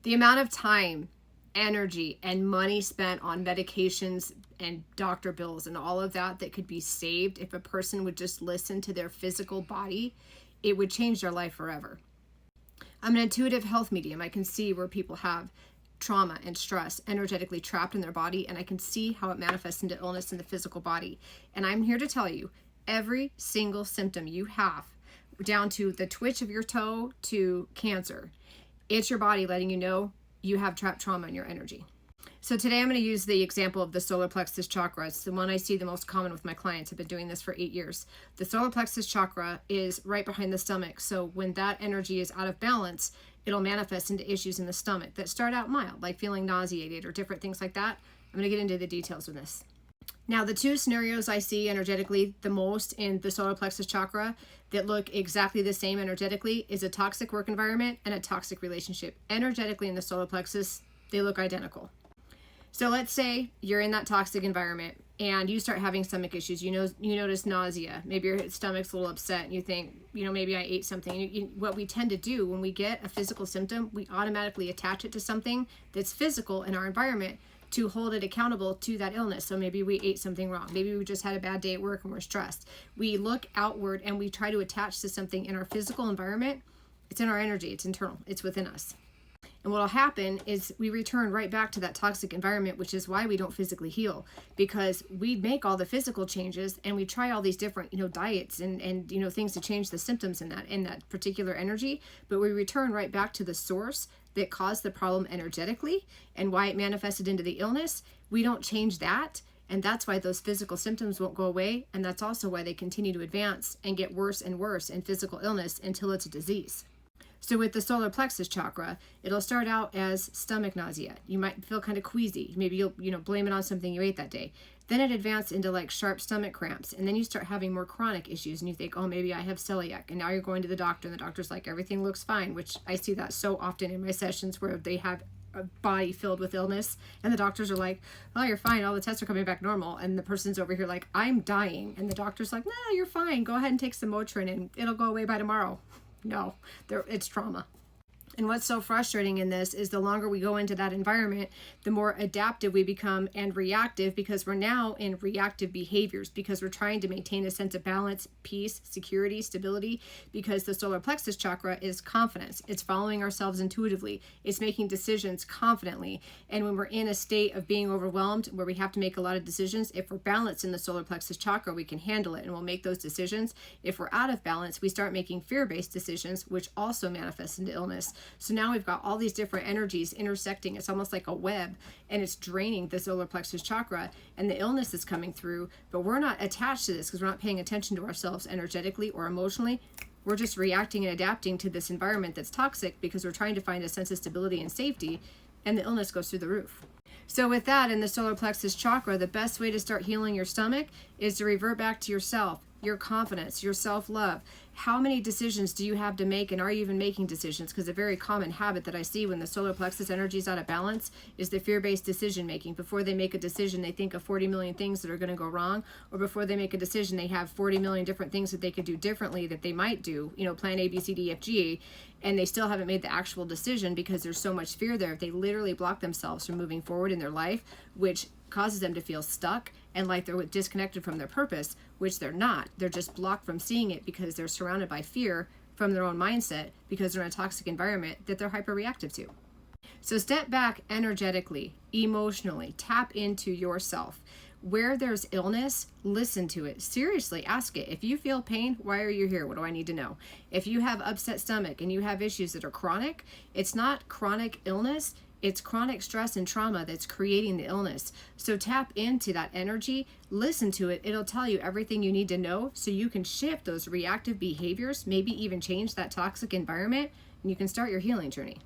The amount of time, energy, and money spent on medications and doctor bills and all of that that could be saved if a person would just listen to their physical body, it would change their life forever. I'm an intuitive health medium. I can see where people have trauma and stress energetically trapped in their body, and I can see how it manifests into illness in the physical body. And I'm here to tell you, every single symptom you have, down to the twitch of your toe to cancer, it's your body letting you know you have trapped trauma in your energy. So today I'm going to use the example of the solar plexus chakra. It's the one I see the most common with my clients. I've been doing this for 8 years. The solar plexus chakra is right behind the stomach. So when that energy is out of balance, it'll manifest into issues in the stomach that start out mild, like feeling nauseated or different things like that. I'm going to get into the details of this. Now, the two scenarios I see energetically the most in the solar plexus chakra that look exactly the same energetically is a toxic work environment and a toxic relationship. Energetically in the solar plexus, they look identical. So let's say you're in that toxic environment and you start having stomach issues. You notice nausea. Maybe your stomach's a little upset and you think, maybe I ate something. What we tend to do when we get a physical symptom, we automatically attach it to something that's physical in our environment to hold it accountable to that illness. So maybe we ate something wrong. Maybe we just had a bad day at work and we're stressed. We look outward and we try to attach to something in our physical environment. It's in our energy. It's internal. It's within us. And what will happen is we return right back to that toxic environment, which is why we don't physically heal, because we make all the physical changes and we try all these different, diets and things to change the symptoms in that particular energy. But we return right back to the source that caused the problem energetically and why it manifested into the illness. We don't change that. And that's why those physical symptoms won't go away. And that's also why they continue to advance and get worse and worse in physical illness until it's a disease. So with the solar plexus chakra, it'll start out as stomach nausea. You might feel kind of queasy. Maybe you'll, blame it on something you ate that day. Then it advances into like sharp stomach cramps. And then you start having more chronic issues and you think, oh, maybe I have celiac. And now you're going to the doctor and the doctor's like, everything looks fine, which I see that so often in my sessions where they have a body filled with illness and the doctors are like, oh, you're fine. All the tests are coming back normal. And the person's over here like, I'm dying. And the doctor's like, no, you're fine. Go ahead and take some Motrin and it'll go away by tomorrow. No, it's trauma. And what's so frustrating in this is the longer we go into that environment, the more adaptive we become and reactive, because we're now in reactive behaviors, because we're trying to maintain a sense of balance, peace, security, stability, because the solar plexus chakra is confidence. It's following ourselves intuitively. It's making decisions confidently. And when we're in a state of being overwhelmed where we have to make a lot of decisions, if we're balanced in the solar plexus chakra, we can handle it and we'll make those decisions. If we're out of balance, we start making fear-based decisions, which also manifests into illness. So now we've got all these different energies intersecting. It's almost like a web, and it's draining the solar plexus chakra, and the illness is coming through, but we're not attached to this because we're not paying attention to ourselves energetically or emotionally. We're just reacting and adapting to this environment that's toxic because we're trying to find a sense of stability and safety, and the illness goes through the roof. So with that, in the solar plexus chakra, the best way to start healing your stomach is to revert back to yourself, your confidence, your self-love. How many decisions do you have to make, and are you even making decisions? Because a very common habit that I see when the solar plexus energy is out of balance is the fear-based decision making. Before they make a decision, they think of 40 million things that are going to go wrong, or before they make a decision, they have 40 million different things that they could do differently that they might do, plan A, B, C, D, F, G, and they still haven't made the actual decision because there's so much fear there. They literally block themselves from moving forward in their life, which causes them to feel stuck and like they're disconnected from their purpose, which they're not. They're just blocked from seeing it because they're surrounded by fear from their own mindset, because they're in a toxic environment that they're hyper-reactive to. So step back energetically, emotionally, tap into yourself. Where there's illness, listen to it. Seriously, ask it. If you feel pain, why are you here? What do I need to know? If you have upset stomach and you have issues that are chronic, it's not chronic illness. It's chronic stress and trauma that's creating the illness. So tap into that energy, listen to it. It'll tell you everything you need to know so you can shift those reactive behaviors, maybe even change that toxic environment, and you can start your healing journey.